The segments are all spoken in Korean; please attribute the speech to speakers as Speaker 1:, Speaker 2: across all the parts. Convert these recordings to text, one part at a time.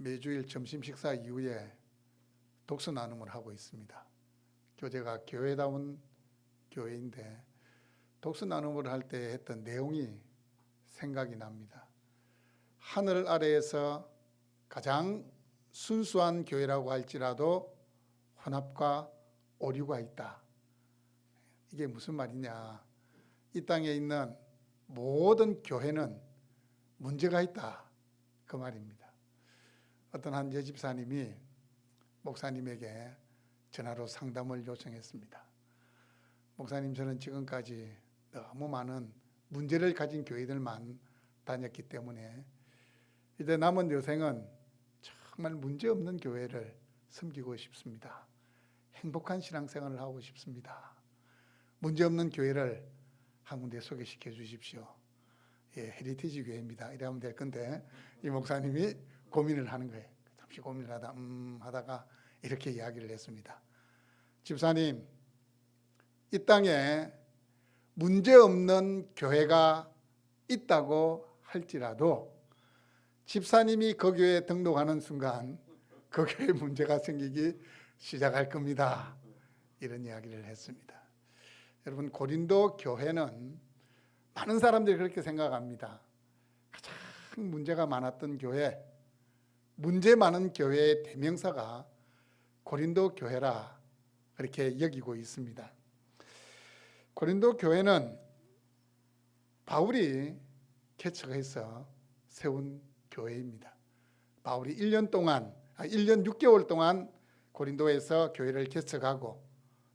Speaker 1: 매주일 점심 식사 이후에 독서 나눔을 하고 있습니다. 교재가 교회다운 교회인데 독서 나눔을 할 때 했던 내용이 생각이 납니다. 하늘 아래에서 가장 순수한 교회라고 할지라도 혼합과 오류가 있다. 이게 무슨 말이냐? 이 땅에 있는 모든 교회는 문제가 있다. 그 말입니다. 어떤 한 여집사님이 목사님에게 전화로 상담을 요청했습니다. 목사님, 저는 지금까지 너무 많은 문제를 가진 교회들만 다녔기 때문에 이제 남은 여생은 정말 문제없는 교회를 섬기고 싶습니다. 행복한 신앙생활을 하고 싶습니다. 문제없는 교회를 한 군데 소개시켜 주십시오. 헤리티지 교회입니다. 이러면 될 건데 이 목사님이 고민을 하는 거예요. 잠시 고민을 하다가 이렇게 이야기를 했습니다. 집사님, 이 땅에 문제없는 교회가 있다고 할지라도 집사님이 그 교회에 등록하는 순간 그 교회에 문제가 생기기 시작할 겁니다. 이런 이야기를 했습니다. 여러분, 고린도 교회는 많은 사람들이 그렇게 생각합니다. 가장 문제가 많았던 교회, 문제 많은 교회의 대명사가 고린도 교회라 그렇게 여기고 있습니다. 고린도 교회는 바울이 개척해서 세운 교회입니다. 바울이 1년 6개월 동안 고린도에서 교회를 개척하고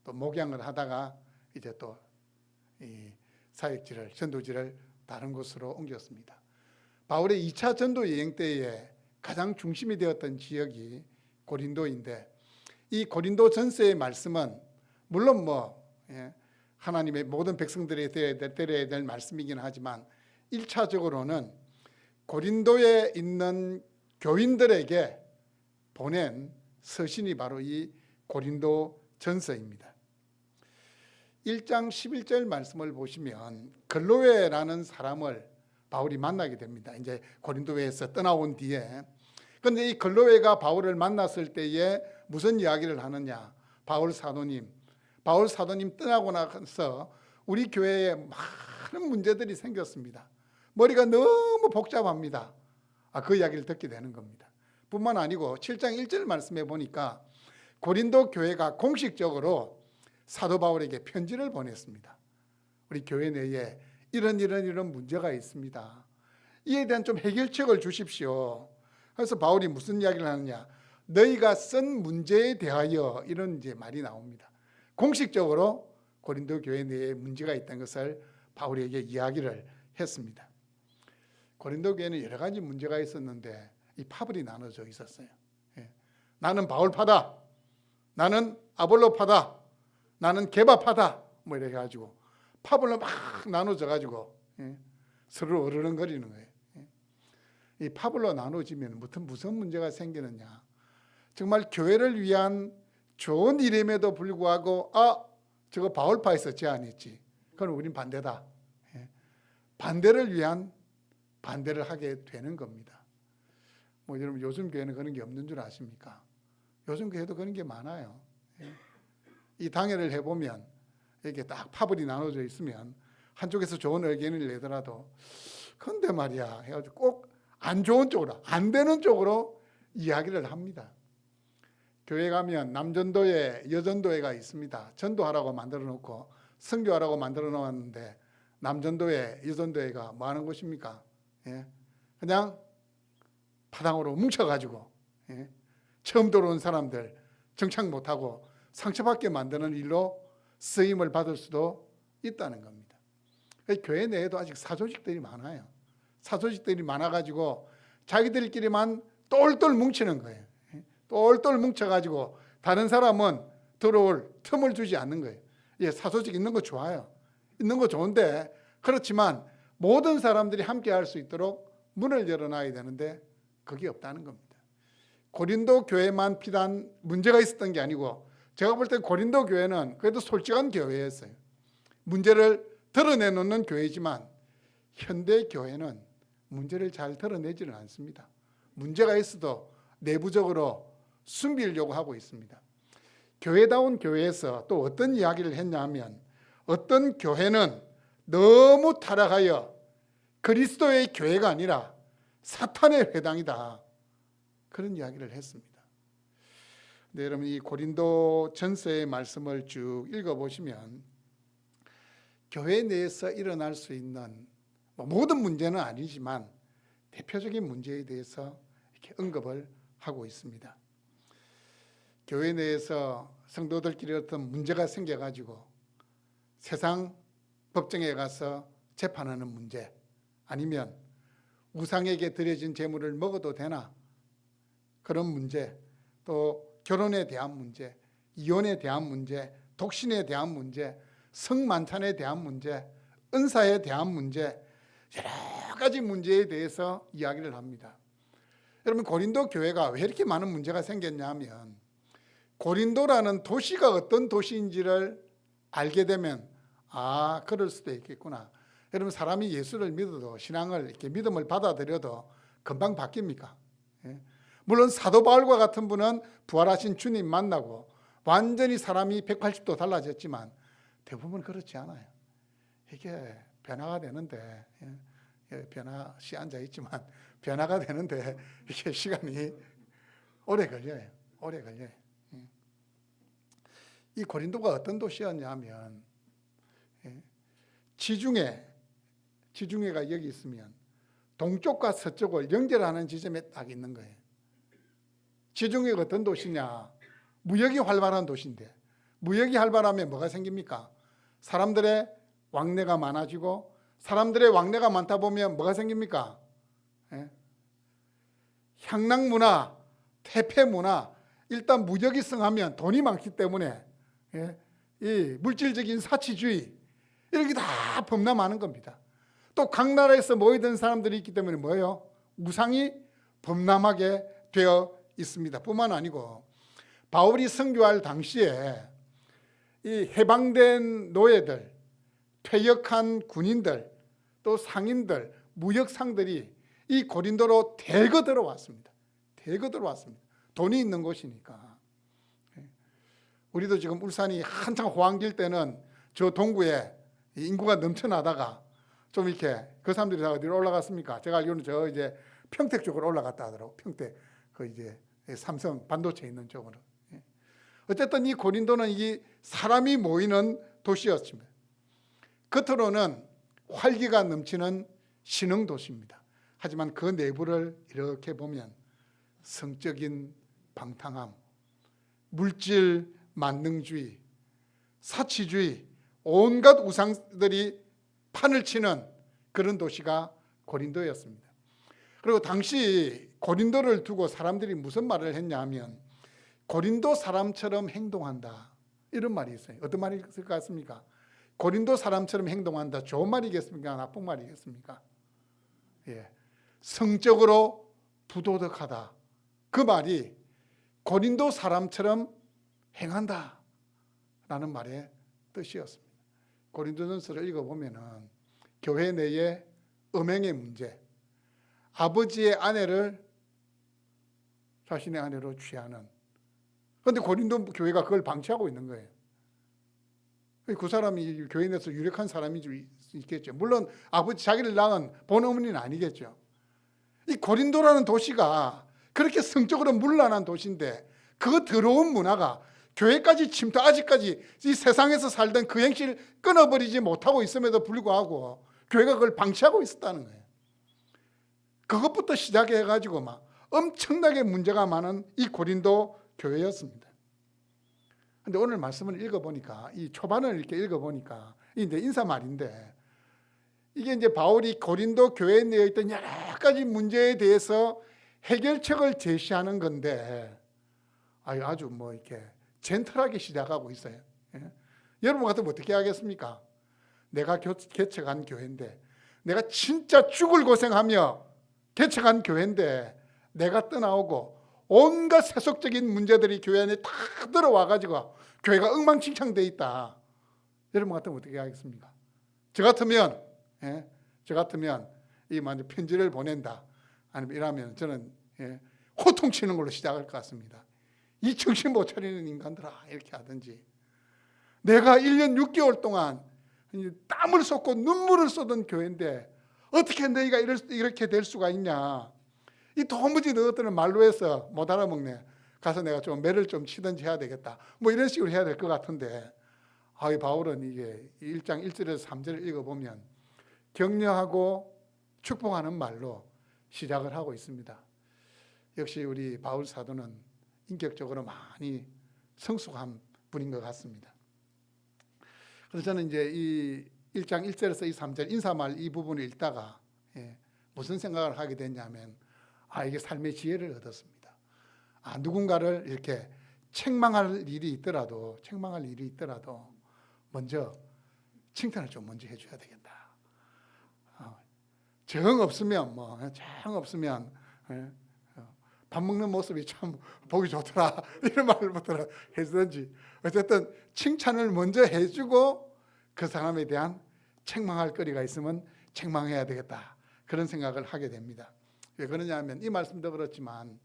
Speaker 1: 또 목양을 하다가 이제 또 이 사역지를, 전도지를 다른 곳으로 옮겼습니다. 바울의 2차 전도 여행 때에 가장 중심이 되었던 지역이 고린도인데, 이 고린도 전서의 말씀은 물론 하나님의 모든 백성들이 들어야 될 말씀이긴 하지만 1차적으로는 고린도에 있는 교인들에게 보낸 서신이 바로 이 고린도 전서입니다. 1장 11절 말씀을 보시면 글로웨라는 사람을 바울이 만나게 됩니다. 이제 고린도에서 떠나온 뒤에. 그런데 이 글로웨가 바울을 만났을 때에 무슨 이야기를 하느냐? 바울 사도님 떠나고 나서 우리 교회에 많은 문제들이 생겼습니다. 머리가 너무 복잡합니다. 그 이야기를 듣게 되는 겁니다. 뿐만 아니고 7장 1절 말씀에 보니까 고린도 교회가 공식적으로 사도 바울에게 편지를 보냈습니다. 우리 교회 내에 이런 문제가 있습니다. 이에 대한 좀 해결책을 주십시오. 그래서 바울이 무슨 이야기를 하느냐? 너희가 쓴 문제에 대하여, 이런 이제 말이 나옵니다. 공식적으로 고린도 교회 내에 문제가 있다는 것을 바울에게 이야기를 했습니다. 고린도 교회는 여러 가지 문제가 있었는데 이 파벌이 나눠져 있었어요. 나는 바울파다, 나는 아볼로파다, 나는 게바파다, 이렇게 가지고 파벌로 막 나눠져 가지고 서로 어르렁거리는 거예요. 이 파벌로 나눠지면 무슨 문제가 생기느냐? 정말 교회를 위한 좋은 일임에도 불구하고 저거 바울파에서 제안했지, 그건 우린 반대다. 반대를 위한 반대를 하게 되는 겁니다. 여러분, 요즘 교회는 그런 게 없는 줄 아십니까? 요즘 교회도 그런 게 많아요. 이 당회를 해보면 이렇게 딱 파벌이 나눠져 있으면 한쪽에서 좋은 의견을 내더라도 근데 말이야 해가지고 꼭 안 좋은 쪽으로, 안 되는 쪽으로 이야기를 합니다. 교회 가면 남전도회, 여전도회가 있습니다. 전도하라고 만들어 놓고 선교하라고 만들어 놓았는데 남전도회, 여전도회가 뭐 하는 곳입니까? 그냥 파당으로 뭉쳐가지고 처음 들어온 사람들 정착 못하고 상처받게 만드는 일로 쓰임을 받을 수도 있다는 겁니다. 교회 내에도 아직 사조직들이 많아요. 사조직들이 많아가지고 자기들끼리만 똘똘 뭉치는 거예요. 똘똘 뭉쳐가지고 다른 사람은 들어올 틈을 주지 않는 거예요. 사조직 있는 거 좋아요. 있는 거 좋은데, 그렇지만 모든 사람들이 함께 할 수 있도록 문을 열어놔야 되는데 그게 없다는 겁니다. 고린도 교회만 비단 문제가 있었던 게 아니고, 제가 볼 때 고린도 교회는 그래도 솔직한 교회였어요. 문제를 드러내놓는 교회지만 현대 교회는 문제를 잘 드러내지는 않습니다. 문제가 있어도 내부적으로 숨기려고 하고 있습니다. 교회다운 교회에서 또 어떤 이야기를 했냐면 어떤 교회는 너무 타락하여 그리스도의 교회가 아니라 사탄의 회당이다. 그런 이야기를 했습니다. 네, 여러분 이 고린도 전서의 말씀을 쭉 읽어보시면 교회 내에서 일어날 수 있는 모든 문제는 아니지만 대표적인 문제에 대해서 이렇게 언급을 하고 있습니다. 교회 내에서 성도들끼리 어떤 문제가 생겨가지고 세상 법정에 가서 재판하는 문제, 아니면 우상에게 드려진 제물을 먹어도 되나, 그런 문제, 또 결혼에 대한 문제, 이혼에 대한 문제, 독신에 대한 문제, 성만찬에 대한 문제, 은사에 대한 문제, 여러 가지 문제에 대해서 이야기를 합니다. 여러분 고린도 교회가 왜 이렇게 많은 문제가 생겼냐면 고린도라는 도시가 어떤 도시인지를 알게 되면 그럴 수도 있겠구나. 여러분 사람이 예수를 믿어도 신앙을 이렇게 믿음을 받아들여도 금방 바뀝니까? 물론 사도 바울과 같은 분은 부활하신 주님 만나고 완전히 사람이 180도 달라졌지만 대부분 그렇지 않아요. 이게 변화가 되는데, 변화시 앉아 있지만 변화가 되는데 이게 시간이 오래 걸려요. 오래 걸려요. 이 고린도가 어떤 도시였냐면 지중해가 여기 있으면 동쪽과 서쪽을 연결하는 지점에 딱 있는 거예요. 지중해가 어떤 도시냐? 무역이 활발한 도시인데, 무역이 활발하면 뭐가 생깁니까? 사람들의 왕래가 많아지고, 사람들의 왕래가 많다 보면 뭐가 생깁니까? 향락문화, 태폐문화, 일단 무역이 성하면 돈이 많기 때문에 이 물질적인 사치주의 이런 게 다 범람하는 겁니다. 또 각 나라에서 모이던 사람들이 있기 때문에 뭐예요? 우상이 범람하게 되어 있습니다. 뿐만 아니고 바울이 선교할 당시에 이 해방된 노예들, 퇴역한 군인들, 또 상인들, 무역상들이 이 고린도로 대거 들어왔습니다. 대거 들어왔습니다. 돈이 있는 곳이니까. 우리도 지금 울산이 한창 호황길 때는 저 동구에 인구가 넘쳐나다가 좀 이렇게 그 사람들이 다 어디로 올라갔습니까? 제가 알기로는 저 이제 평택 쪽으로 올라갔다 하더라고. 평택 그 이제 삼성 반도체 있는 쪽으로. 어쨌든 이 고린도는 이 사람이 모이는 도시였습니다. 겉으로는 활기가 넘치는 신흥 도시입니다. 하지만 그 내부를 이렇게 보면 성적인 방탕함, 물질 만능주의, 사치주의, 온갖 우상들이 판을 치는 그런 도시가 고린도였습니다. 그리고 당시 고린도를 두고 사람들이 무슨 말을 했냐 하면 고린도 사람처럼 행동한다, 이런 말이 있어요. 어떤 말이 있을 것 같습니까? 고린도 사람처럼 행동한다, 좋은 말이겠습니까? 나쁜 말이겠습니까? 성적으로 부도덕하다, 그 말이 고린도 사람처럼 행한다 라는 말의 뜻이었습니다. 고린도전서를 읽어보면은 교회 내에 음행의 문제, 아버지의 아내를 자신의 아내로 취하는, 그런데 고린도 교회가 그걸 방치하고 있는 거예요. 그 사람이 교회 내에서 유력한 사람이 있겠죠. 물론 아버지 자기를 낳은 본 어머니는 아니겠죠. 이 고린도라는 도시가 그렇게 성적으로 문란한 도시인데 그 더러운 문화가 교회까지 침투, 아직까지 이 세상에서 살던 그 행실을 끊어버리지 못하고 있음에도 불구하고 교회가 그걸 방치하고 있었다는 거예요. 그것부터 시작해가지고 막 엄청나게 문제가 많은 이 고린도 교회였습니다. 근데 오늘 말씀을 읽어보니까, 이 초반을 이렇게 읽어보니까, 이제 인사말인데, 이게 이제 바울이 고린도 교회에 내어 있던 여러 가지 문제에 대해서 해결책을 제시하는 건데, 아주 뭐 이렇게 젠틀하게 시작하고 있어요. 여러분 같으면 어떻게 하겠습니까? 내가 개척한 교회인데, 내가 진짜 죽을 고생하며 개척한 교회인데, 내가 떠나오고 온갖 세속적인 문제들이 교회 안에 다 들어와가지고 교회가 엉망진창돼 있다. 여러분 같으면 어떻게 하겠습니까? 저 같으면 이 만약 편지를 보낸다, 아니면 이러면 저는 호통치는 걸로 시작할 것 같습니다. 이 정신 못 차리는 인간들아, 이렇게 하든지, 내가 1년 6개월 동안 땀을 쏟고 눈물을 쏟은 교회인데 어떻게 너희가 이렇게 될 수가 있냐, 이 도무지 너희들은 말로 해서 못 알아먹네, 가서 내가 좀 매를 좀 치든지 해야 되겠다, 뭐 이런 식으로 해야 될 것 같은데, 이 바울은 이게 1장 1절에서 3절을 읽어보면 격려하고 축복하는 말로 시작을 하고 있습니다. 역시 우리 바울 사도는 인격적으로 많이 성숙한 분인 것 같습니다. 그래서 저는 이제 이 1장 1절에서 이 3절 인사말 이 부분을 읽다가 무슨 생각을 하게 됐냐면, 이게 삶의 지혜를 얻었습니다. 누군가를 이렇게 책망할 일이 있더라도 먼저 칭찬을 좀 먼저 해줘야 되겠다. 정 없으면 밥 먹는 모습이 참 보기 좋더라, 이런 말부터 해주든지, 어쨌든 칭찬을 먼저 해주고 그 사람에 대한 책망할 거리가 있으면 책망해야 되겠다, 그런 생각을 하게 됩니다. 왜 그러냐 하면 이 말씀도 그렇지만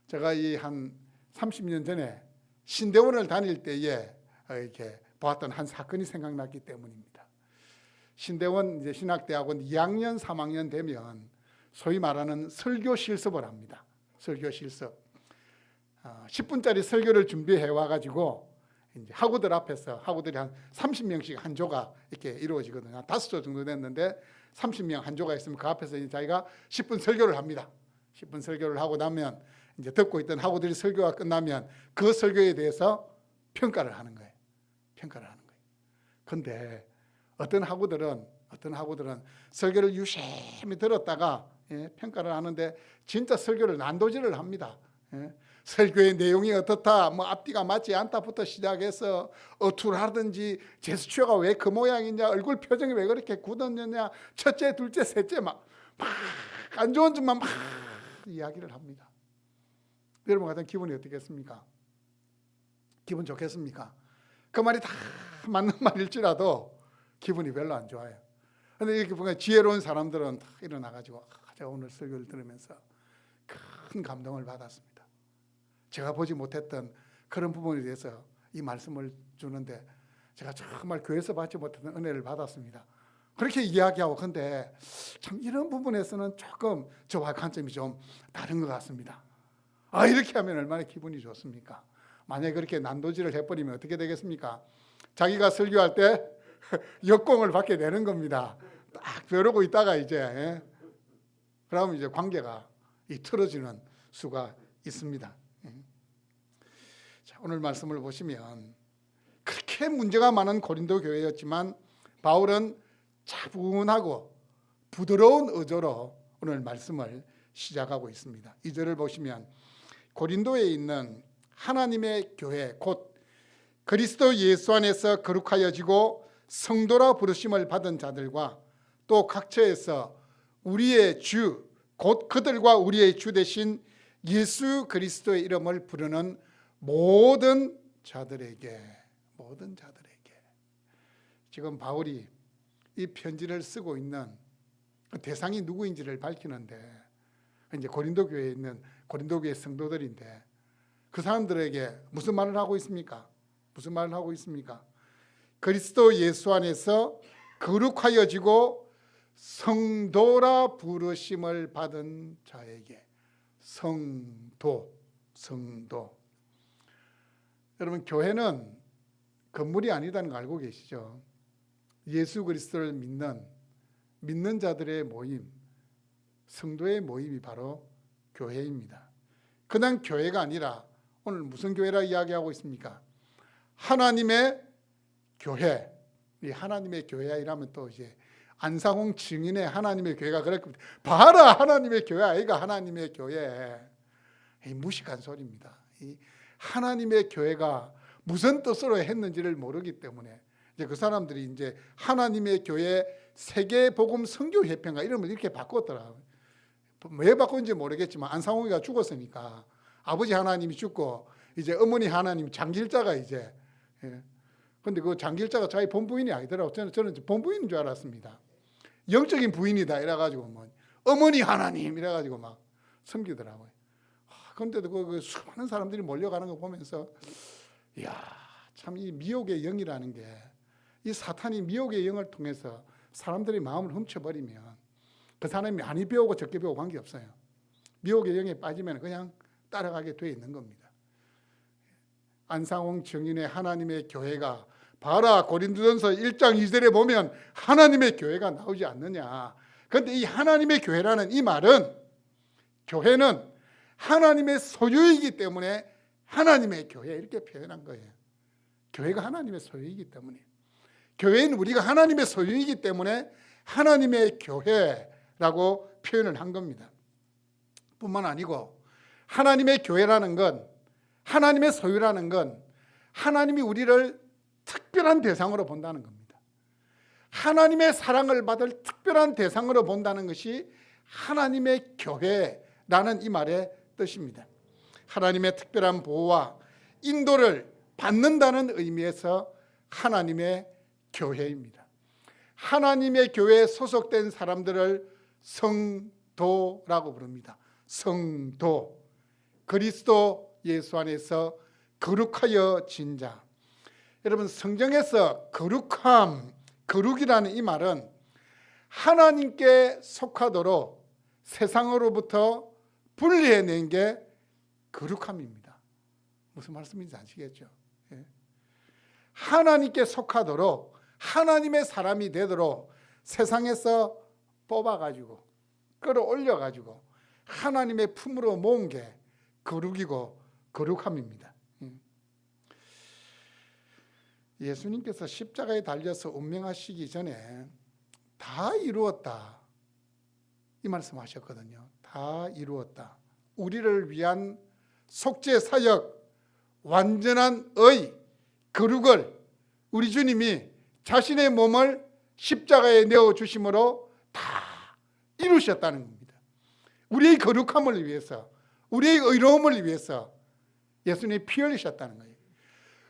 Speaker 1: 제가 이 한 30년 전에 신대원을 다닐 때에 이렇게 보았던 한 사건이 생각났기 때문입니다. 신대원 이제 신학대학원 2학년 3학년 되면 소위 말하는 설교 실습을 합니다. 설교 실습. 10분짜리 설교를 준비해 와가지고 이제 학우들 앞에서, 학우들이 한 30명씩 한 조가 이렇게 이루어지거든요. 5조 정도 됐는데 30명 한 조가 있으면 그 앞에서 이제 자기가 10분 설교를 합니다. 10분 설교를 하고 나면 이제 듣고 있던 학우들이 설교가 끝나면 그 설교에 대해서 평가를 하는 거예요. 근데 어떤 학우들은 설교를 유심히 들었다가 평가를 하는데 진짜 설교를 난도질을 합니다. 설교의 내용이 어떻다, 뭐 앞뒤가 맞지 않다부터 시작해서 어투하든지 제스처가 왜 그 모양이냐, 얼굴 표정이 왜 그렇게 굳었느냐, 첫째, 둘째, 셋째 막 안 좋은 점만 막 이야기를 합니다. 여러분 같은 기분이 어떻겠습니까? 기분 좋겠습니까? 그 말이 다 맞는 말일지라도 기분이 별로 안 좋아요. 그런데 이렇게 보면 지혜로운 사람들은 다 일어나가지고 제가 오늘 설교를 들으면서 큰 감동을 받았습니다. 제가 보지 못했던 그런 부분에 대해서 이 말씀을 주는데 제가 정말 교회에서 받지 못했던 은혜를 받았습니다. 그렇게 이야기하고, 근데 참 이런 부분에서는 조금 저와 관점이 좀 다른 것 같습니다. 이렇게 하면 얼마나 기분이 좋습니까? 만약에 그렇게 난도질을 해버리면 어떻게 되겠습니까? 자기가 설교할 때 역공을 받게 되는 겁니다. 딱 벼르고 있다가 이제 그러면 이제 관계가 틀어지는 수가 있습니다. 자, 오늘 말씀을 보시면 그렇게 문제가 많은 고린도 교회였지만 바울은 차분하고 부드러운 어조로 오늘 말씀을 시작하고 있습니다. 2절을 보시면 고린도에 있는 하나님의 교회 곧 그리스도 예수 안에서 거룩하여지고 성도라 부르심을 받은 자들과 또 각처에서 우리의 주 곧 그들과 우리의 주 되신 예수 그리스도의 이름을 부르는 모든 자들에게 지금 바울이 이 편지를 쓰고 있는 대상이 누구인지를 밝히는데, 이제 고린도 교회에 있는 고린도 교회 성도들인데 그 사람들에게 무슨 말을 하고 있습니까? 그리스도 예수 안에서 거룩하여지고 성도라 부르심을 받은 자에게. 성도. 여러분, 교회는 건물이 아니다는 거 알고 계시죠? 예수 그리스도를 믿는 자들의 모임, 성도의 모임이 바로 교회입니다. 그냥 교회가 아니라 오늘 무슨 교회라 이야기하고 있습니까? 하나님의 교회. 이 하나님의 교회야 이라면 또 이제 안상홍 증인의 하나님의 교회가 그랬거든요. 봐라, 하나님의 교회 아이가 하나님의 교회. 무식한 소리입니다. 이 하나님의 교회가 무슨 뜻으로 했는지를 모르기 때문에 이제 그 사람들이 이제 하나님의 교회 세계복음 선교협회인가 이름을 이렇게 바꿨더라고요. 왜 바꾼지 모르겠지만 안상홍이가 죽었으니까 아버지 하나님이 죽고 이제 어머니 하나님 장길자가 이제 근데 그 장길자가 자기 본부인이 아니더라고. 저는 본부인인 줄 알았습니다. 영적인 부인이다 이래가지고 뭐 어머니 하나님 이래가지고 막 섬기더라고요. 그런데도 그 수많은 사람들이 몰려가는 거 보면서 이야, 참 이 미혹의 영이라는 게, 이 사탄이 미혹의 영을 통해서 사람들의 마음을 훔쳐버리면 그 사람이 많이 배우고 적게 배우고 관계없어요. 미혹의 영에 빠지면 그냥 따라가게 돼 있는 겁니다. 안상홍 증인의 하나님의 교회가, 봐라 고린도전서 1장 2절에 보면 하나님의 교회가 나오지 않느냐. 그런데 이 하나님의 교회라는 이 말은, 교회는 하나님의 소유이기 때문에 하나님의 교회 이렇게 표현한 거예요. 교회가 하나님의 소유이기 때문에, 교회는 우리가 하나님의 소유이기 때문에 하나님의 교회라고 표현을 한 겁니다. 뿐만 아니고 하나님의 교회라는 건, 하나님의 소유라는 건 하나님이 우리를 특별한 대상으로 본다는 겁니다. 하나님의 사랑을 받을 특별한 대상으로 본다는 것이 하나님의 교회라는 이 말의 뜻입니다. 하나님의 특별한 보호와 인도를 받는다는 의미에서 하나님의 교회입니다. 하나님의 교회에 소속된 사람들을 성도라고 부릅니다. 성도, 그리스도 예수 안에서 거룩하여진 자. 여러분, 성경에서 거룩함, 거룩이라는 이 말은 하나님께 속하도록 세상으로부터 분리해낸 게 거룩함입니다. 무슨 말씀인지 아시겠죠? 예. 하나님께 속하도록, 하나님의 사람이 되도록 세상에서 뽑아가지고 끌어올려가지고 하나님의 품으로 모은 게 거룩이고 거룩함입니다. 예수님께서 십자가에 달려서 운명하시기 전에 다 이루었다, 이 말씀하셨거든요. 다 이루었다. 우리를 위한 속죄 사역, 완전한 의, 거룩을 우리 주님이 자신의 몸을 십자가에 내어주심으로 다 이루셨다는 겁니다. 우리의 거룩함을 위해서, 우리의 의로움을 위해서 예수님이 피 흘리셨다는 거예요.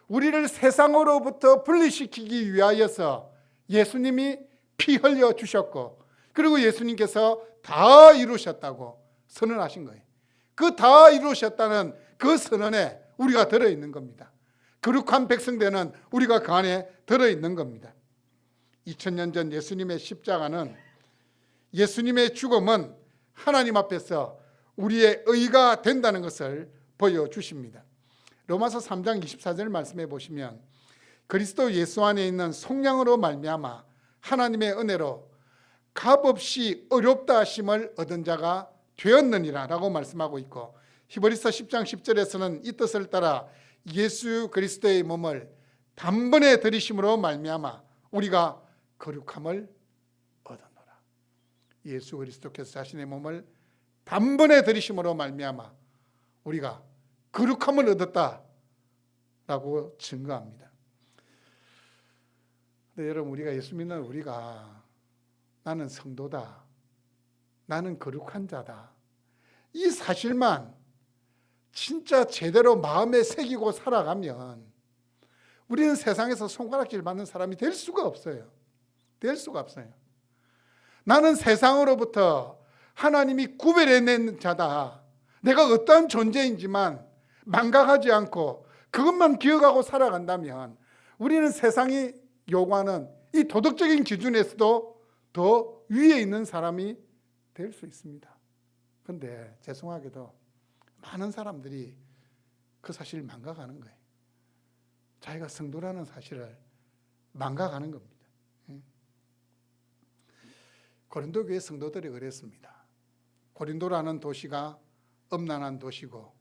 Speaker 1: 우리를 세상으로부터 분리시키기 위하여서 예수님이 피 흘려 주셨고, 그리고 예수님께서 다 이루셨다고 선언하신 거예요. 그 다 이루셨다는 그 선언에 우리가 들어있는 겁니다. 거룩한 백성 되는 우리가 그 안에 들어있는 겁니다. 2000년 전 예수님의 십자가는, 예수님의 죽음은 하나님 앞에서 우리의 의가 된다는 것을 보여주십니다. 로마서 3장 24절 말씀해 보시면, 그리스도 예수 안에 있는 속량으로 말미암아 하나님의 은혜로 값없이 어렵다 하심을 얻은 자가 되었느니라 라고 말씀하고 있고, 히브리서 10장 10절에서는 이 뜻을 따라 예수 그리스도의 몸을 단번에 들이심으로 말미암아 우리가 거룩함을 얻었노라. 예수 그리스도께서 자신의 몸을 단번에 들이심으로 말미암아 우리가 거룩함을 얻었다라고 증거합니다. 근데 여러분, 우리가 예수 믿는 우리가 나는 성도다, 나는 거룩한 자다, 이 사실만 진짜 제대로 마음에 새기고 살아가면 우리는 세상에서 손가락질 받는 사람이 될 수가 없어요. 될 수가 없어요. 나는 세상으로부터 하나님이 구별해낸 자다, 내가 어떠한 존재인지만 망각하지 않고 그것만 기억하고 살아간다면 우리는 세상이 요구하는 이 도덕적인 기준에서도 더 위에 있는 사람이 될 수 있습니다. 그런데 죄송하게도 많은 사람들이 그 사실을 망각하는 거예요. 자기가 성도라는 사실을 망각하는 겁니다. 고린도 교회 성도들이 그랬습니다. 고린도라는 도시가 음란한 도시고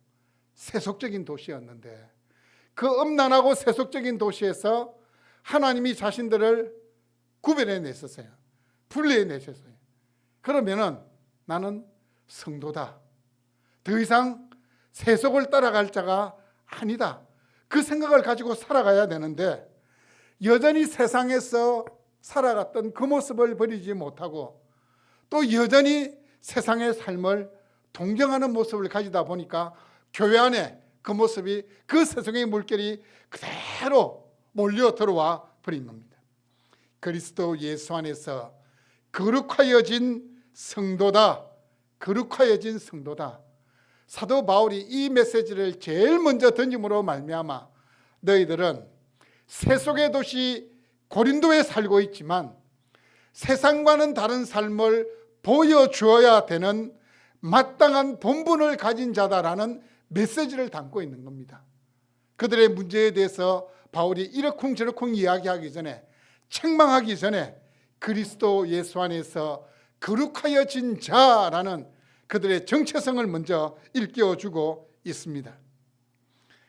Speaker 1: 세속적인 도시였는데, 그 음란하고 세속적인 도시에서 하나님이 자신들을 구별해냈었어요. 분리해내셨어요. 그러면은 나는 성도다, 더 이상 세속을 따라갈 자가 아니다, 그 생각을 가지고 살아가야 되는데, 여전히 세상에서 살아갔던 그 모습을 버리지 못하고 또 여전히 세상의 삶을 동경하는 모습을 가지다 보니까 교회 안에 그 모습이, 그 세상의 물결이 그대로 몰려 들어와 버린 겁니다. 그리스도 예수 안에서 거룩하여진 성도다, 거룩하여진 성도다. 사도 바울이 이 메시지를 제일 먼저 던짐으로 말미암아 너희들은 세속의 도시 고린도에 살고 있지만 세상과는 다른 삶을 보여주어야 되는 마땅한 본분을 가진 자다라는 메시지를 담고 있는 겁니다. 그들의 문제에 대해서 바울이 이러쿵저러쿵 이야기하기 전에, 책망하기 전에 그리스도 예수 안에서 거룩하여진 자라는 그들의 정체성을 먼저 일깨워주고 있습니다.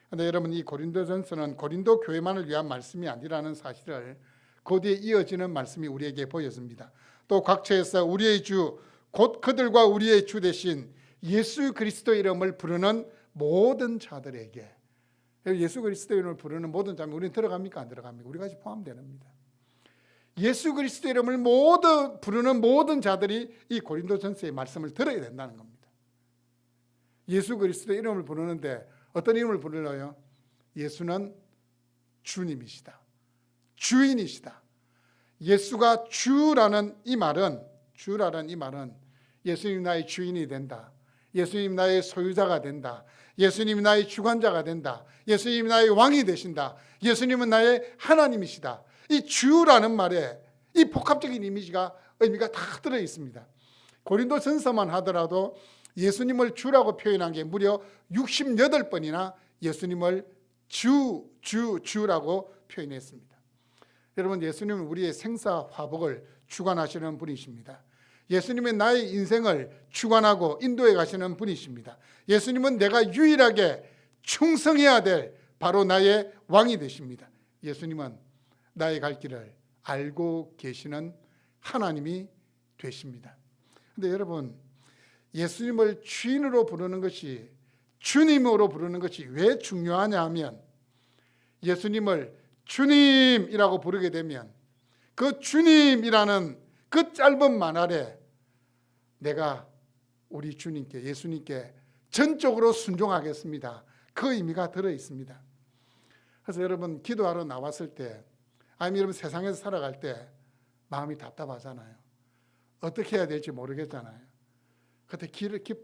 Speaker 1: 그런데 여러분, 이 고린도전서는 고린도 교회만을 위한 말씀이 아니라는 사실을 그 뒤에 이어지는 말씀이 우리에게 보여줍니다. 또 각처에서 우리의 주, 곧 그들과 우리의 주 대신 예수 그리스도 이름을 부르는 모든 자들에게, 예수 그리스도 이름을 부르는 모든 자면 우리는 들어갑니까? 안 들어갑니까? 우리까지 포함됩니다. 예수 그리스도 이름을 부르는 모든 자들이 이 고린도전서의 말씀을 들어야 된다는 겁니다. 예수 그리스도 이름을 부르는데 어떤 이름을 부르나요? 예수는 주님이시다, 주인이시다. 예수가 주라는 이 말은 예수님 나의 주인이 된다, 예수님 나의 소유자가 된다, 예수님이 나의 주관자가 된다, 예수님이 나의 왕이 되신다, 예수님은 나의 하나님이시다. 이 주라는 말에 이 복합적인 의미가 다 들어 있습니다. 고린도전서만 하더라도 예수님을 주라고 표현한 게 무려 68번이나 예수님을 주라고 표현했습니다. 여러분, 예수님은 우리의 생사화복을 주관하시는 분이십니다. 예수님은 나의 인생을 주관하고 인도해 가시는 분이십니다. 예수님은 내가 유일하게 충성해야 될 바로 나의 왕이 되십니다. 예수님은 나의 갈 길을 알고 계시는 하나님이 되십니다. 그런데 여러분, 예수님을 주인으로 부르는 것이, 주님으로 부르는 것이 왜 중요하냐 하면, 예수님을 주님이라고 부르게 되면 그 주님이라는 그 짧은 말 아래 내가 우리 주님께, 예수님께 전적으로 순종하겠습니다, 그 의미가 들어 있습니다. 그래서 여러분, 기도하러 나왔을 때, 아니면 여러분 세상에서 살아갈 때 마음이 답답하잖아요. 어떻게 해야 될지 모르겠잖아요. 그때 이렇게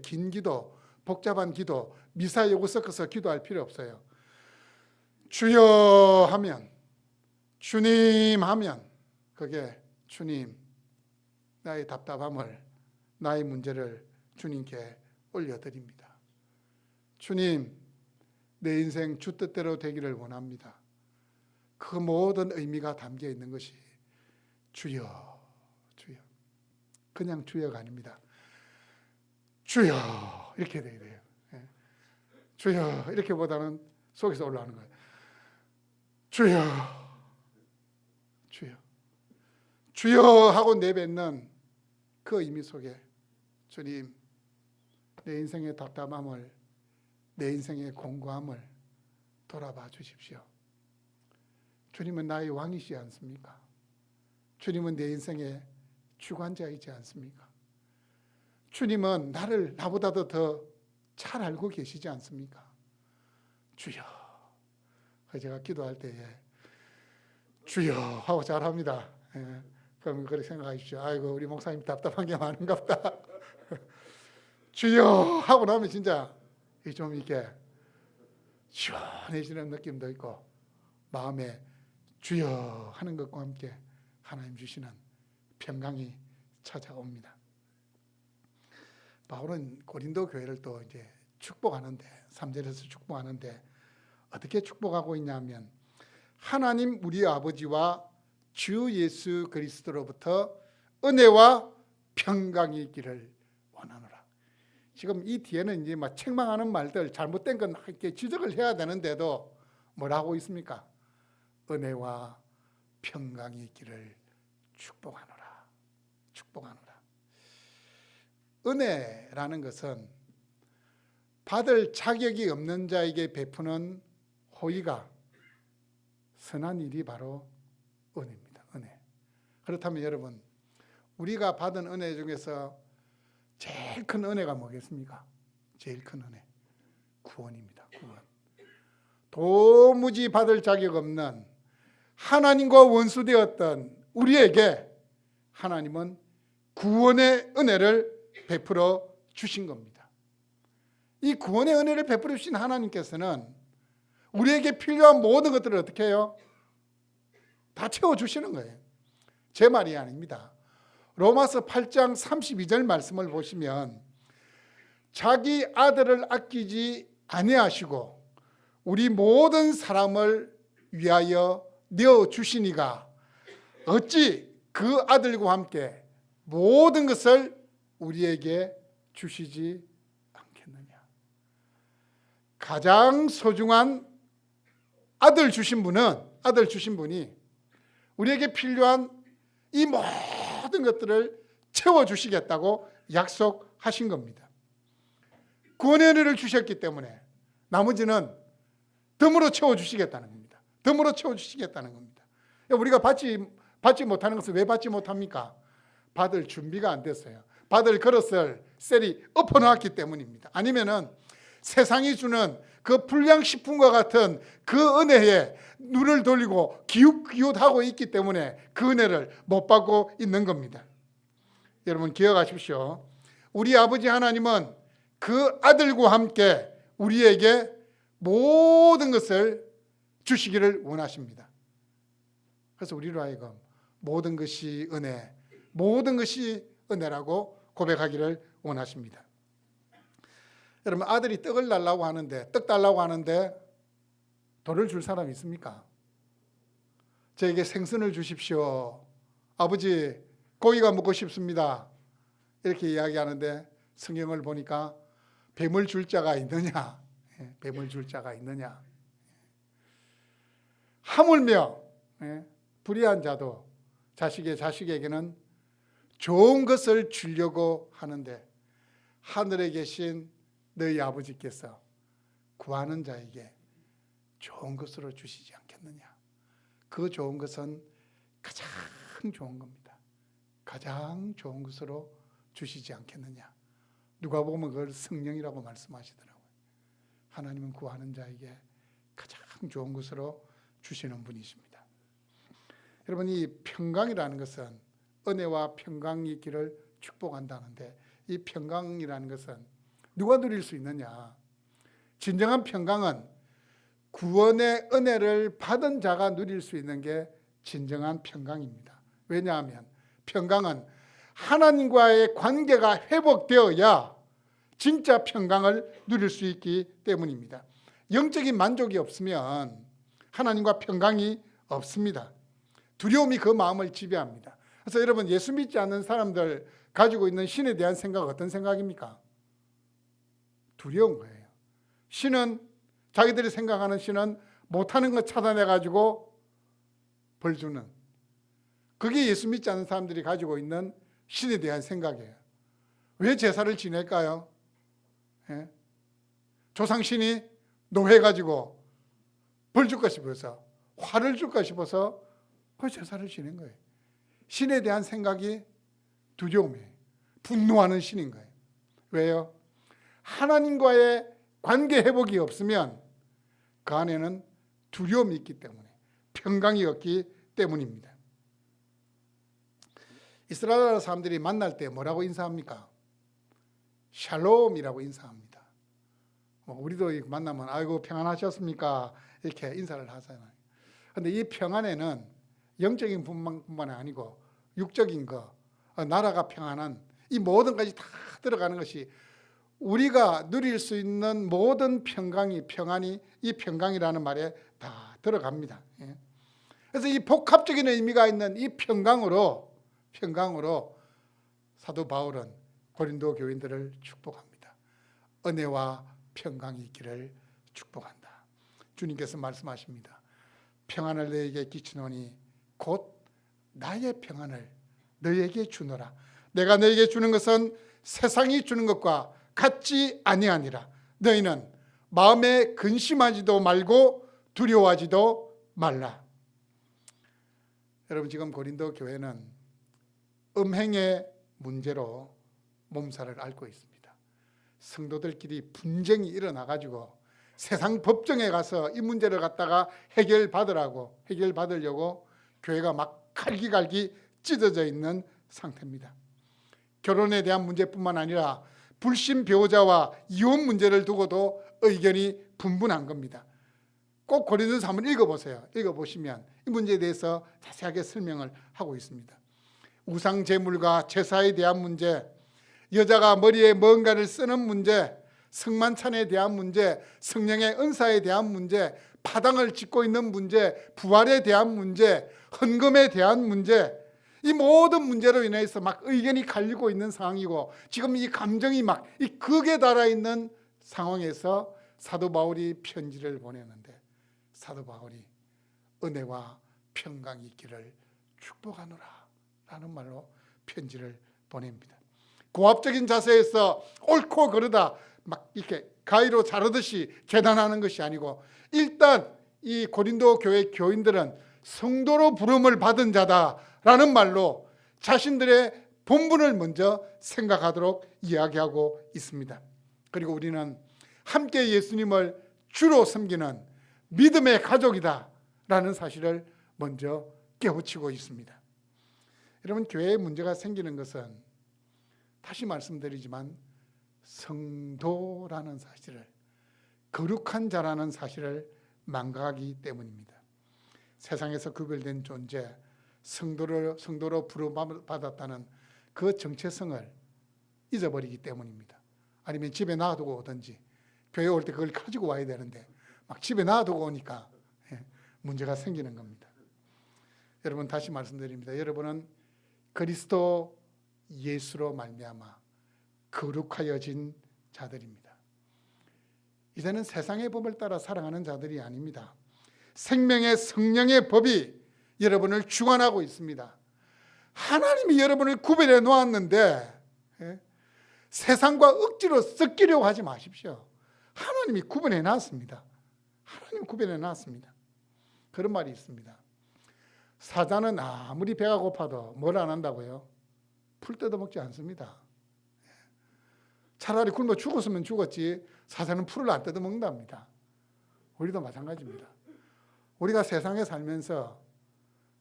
Speaker 1: 긴 기도, 복잡한 기도, 미사 요구 섞어서 기도할 필요 없어요. 주여 하면, 주님 하면, 그게 주님, 나의 답답함을, 나의 문제를 주님께 올려드립니다. 주님, 내 인생 주 뜻대로 되기를 원합니다. 그 모든 의미가 담겨 있는 것이 주여, 주여. 그냥 주여가 아닙니다. 주여 이렇게 돼야 돼요. 주여 이렇게보다는 속에서 올라오는 거예요. 주여, 주여, 주여 하고 내뱉는 그 의미 속에 주님, 내 인생의 답답함을, 내 인생의 공고함을 돌아봐 주십시오. 주님은 나의 왕이시지 않습니까? 주님은 내 인생의 주관자이지 않습니까? 주님은 나를 나보다도 더 잘 알고 계시지 않습니까? 주여. 제가 기도할 때에 주여 하고 잘합니다. 그럼 그렇게 생각하십시오. 아이고, 우리 목사님 답답한 게 많은가 보다. 주여 하고 나면 진짜 좀 이렇게 시원해지는 느낌도 있고, 마음에 주여 하는 것과 함께 하나님 주시는 평강이 찾아옵니다. 바울은 고린도 교회를 또 이제 축복하는데, 3절에서 축복하는데 어떻게 축복하고 있냐면, 하나님 우리 아버지와 주 예수 그리스도로부터 은혜와 평강이 있기를 원하노라. 지금 이 뒤에는 이제 막 책망하는 말들, 잘못된 건 이렇게 지적을 해야 되는데도 뭐라고 있습니까? 은혜와 평강이 있기를 축복하노라. 축복하노라. 은혜라는 것은 받을 자격이 없는 자에게 베푸는 호의가 선한 일이 바로 은혜입니다. 은혜. 그렇다면 여러분, 우리가 받은 은혜 중에서 제일 큰 은혜가 뭐겠습니까? 제일 큰 은혜, 구원입니다. 구원. 도무지 받을 자격 없는 하나님과 원수되었던 우리에게 하나님은 구원의 은혜를 베풀어 주신 겁니다. 이 구원의 은혜를 베풀어 주신 하나님께서는 우리에게 필요한 모든 것들을 어떻게 해요? 다 채워주시는 거예요. 제 말이 아닙니다. 로마서 8장 32절 말씀을 보시면 자기 아들을 아끼지 아니하시고 우리 모든 사람을 위하여 내어주시니가 어찌 그 아들과 함께 모든 것을 우리에게 주시지 않겠느냐. 가장 소중한 아들 주신 분이 우리에게 필요한 이 모든 것들을 채워주시겠다고 약속하신 겁니다. 구원의 은혜를 주셨기 때문에 나머지는 덤으로 채워주시겠다는 겁니다. 덤으로 채워주시겠다는 겁니다. 우리가 받지 못하는 것은 왜 받지 못합니까? 받을 준비가 안 됐어요. 받을 그릇을 셀이 엎어놓았기 때문입니다. 아니면은 세상이 주는 그 불량식품과 같은 그 은혜에 눈을 돌리고 기웃기웃하고 있기 때문에 그 은혜를 못 받고 있는 겁니다. 여러분 기억하십시오. 우리 아버지 하나님은 그 아들과 함께 우리에게 모든 것을 주시기를 원하십니다. 그래서 우리로 하여금 모든 것이 은혜, 모든 것이 은혜라고 고백하기를 원하십니다. 여러분 아들이 떡을 달라고 하는데 떡 달라고 하는데 돌을 줄 사람이 있습니까? 저에게 생선을 주십시오. 아버지 고기가 먹고 싶습니다. 이렇게 이야기하는데 성경을 보니까 뱀을 줄 자가 있느냐? 뱀을 줄 자가 있느냐? 하물며 불의한 자도 자식에게는 좋은 것을 주려고 하는데 하늘에 계신 너희 아버지께서 구하는 자에게 좋은 것으로 주시지 않겠느냐. 그 좋은 것은 가장 좋은 겁니다. 가장 좋은 것으로 주시지 않겠느냐. 누가 보면 그걸 성령이라고 말씀하시더라고요. 하나님은 구하는 자에게 가장 좋은 것으로 주시는 분이십니다. 여러분 이 평강이라는 것은 은혜와 평강이 있기를 축복한다는데 이 평강이라는 것은 누가 누릴 수 있느냐? 진정한 평강은 구원의 은혜를 받은 자가 누릴 수 있는 게 진정한 평강입니다. 왜냐하면 평강은 하나님과의 관계가 회복되어야 진짜 평강을 누릴 수 있기 때문입니다. 영적인 만족이 없으면 하나님과 평강이 없습니다. 두려움이 그 마음을 지배합니다. 그래서 여러분 예수 믿지 않는 사람들 가지고 있는 신에 대한 생각 어떤 생각입니까? 두려운 거예요. 신은 자기들이 생각하는 신은 못하는 거 찾아내가지고 벌 주는 그게 예수 믿지 않는 사람들이 가지고 있는 신에 대한 생각이에요. 왜 제사를 지낼까요? 조상신이 노해가지고 벌 줄까 싶어서 화를 줄까 싶어서 그 제사를 지낸 거예요. 신에 대한 생각이 두려움이에요. 분노하는 신인 거예요. 왜요? 하나님과의 관계 회복이 없으면 그 안에는 두려움이 있기 때문에 평강이 없기 때문입니다. 이스라엘 나라 사람들이 만날 때 뭐라고 인사합니까? 샬롬이라고 인사합니다. 우리도 만나면 아이고 평안하셨습니까? 이렇게 인사를 하잖아요. 그런데 이 평안에는 영적인 뿐만 아니고 육적인 거, 나라가 평안한 이 모든 것이 다 들어가는 것이 우리가 누릴 수 있는 모든 평안이 이 평강이라는 말에 다 들어갑니다. 그래서 이 복합적인 의미가 있는 이 평강으로 사도 바울은 고린도 교인들을 축복합니다. 은혜와 평강이 있기를 축복한다. 주님께서 말씀하십니다. 평안을 너에게 끼치노니 곧 나의 평안을 너에게 주노라. 내가 너에게 주는 것은 세상이 주는 것과 같지 아니하니라. 너희는 마음에 근심하지도 말고 두려워하지도 말라. 여러분 지금 고린도 교회는 음행의 문제로 몸살을 앓고 있습니다. 성도들끼리 분쟁이 일어나가지고 세상 법정에 가서 이 문제를 갖다가 해결받으려고 교회가 막 갈기갈기 찢어져 있는 상태입니다. 결혼에 대한 문제뿐만 아니라 불신 배우자와 이혼 문제를 두고도 의견이 분분한 겁니다. 꼭 고린도서 한번 읽어보세요. 읽어보시면 이 문제에 대해서 자세하게 설명을 하고 있습니다. 우상 제물과 제사에 대한 문제, 여자가 머리에 뭔가를 쓰는 문제, 성만찬에 대한 문제, 성령의 은사에 대한 문제, 파당을 짓고 있는 문제, 부활에 대한 문제, 헌금에 대한 문제, 이 모든 문제로 인해서 막 의견이 갈리고 있는 상황이고, 지금 이 감정이 막 이 극에 달아 있는 상황에서 사도 바울이 편지를 보내는데, 사도 바울이 은혜와 평강이 있기를 축복하노라 라는 말로 편지를 보냅니다. 고압적인 자세에서 옳고 그르다 막 이렇게 가위로 자르듯이 재단하는 것이 아니고, 일단 이 고린도 교회 교인들은 성도로 부름을 받은 자다라는 말로 자신들의 본분을 먼저 생각하도록 이야기하고 있습니다. 그리고 우리는 함께 예수님을 주로 섬기는 믿음의 가족이다라는 사실을 먼저 깨우치고 있습니다. 여러분, 교회에 문제가 생기는 것은 다시 말씀드리지만 성도라는 사실을, 거룩한 자라는 사실을 망각하기 때문입니다. 세상에서 구별된 존재, 성도로 부름받았다는 그 정체성을 잊어버리기 때문입니다. 아니면 집에 놔두고 오든지, 교회 올 때 그걸 가지고 와야 되는데 막 집에 놔두고 오니까 문제가 생기는 겁니다. 여러분, 다시 말씀드립니다. 여러분은 그리스도 예수로 말미암아 거룩하여진 자들입니다. 이제는 세상의 법을 따라 살아가는 자들이 아닙니다. 생명의 성령의 법이 여러분을 주관하고 있습니다. 하나님이 여러분을 구별해 놓았는데 세상과 억지로 섞이려고 하지 마십시오. 하나님이 구별해 놨습니다. 하나님 구별해 놨습니다. 그런 말이 있습니다. 사자는 아무리 배가 고파도 뭘 안 한다고요? 풀 뜯어먹지 않습니다. 차라리 굶어 죽었으면 죽었지 사자는 풀을 안 뜯어먹는답니다. 우리도 마찬가지입니다. 우리가 세상에 살면서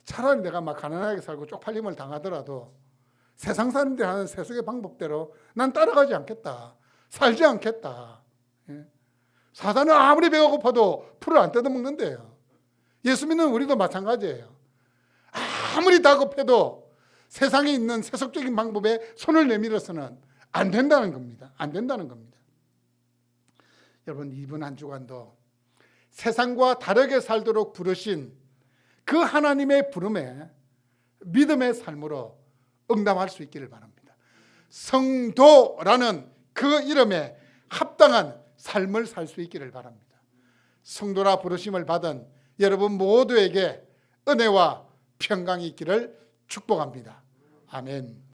Speaker 1: 차라리 내가 막 가난하게 살고 쪽팔림을 당하더라도 세상 사람들이 하는 세속의 방법대로 난 따라가지 않겠다. 살지 않겠다. 사자는 아무리 배가 고파도 풀을 안 뜯어먹는데요. 예수 믿는 우리도 마찬가지예요. 아무리 다급해도 세상에 있는 세속적인 방법에 손을 내밀어서는 안 된다는 겁니다. 안 된다는 겁니다. 여러분, 이번 한 주간도 세상과 다르게 살도록 부르신 그 하나님의 부름에 믿음의 삶으로 응답할 수 있기를 바랍니다. 성도라는 그 이름에 합당한 삶을 살 수 있기를 바랍니다. 성도라 부르심을 받은 여러분 모두에게 은혜와 평강이 있기를 축복합니다. 아멘.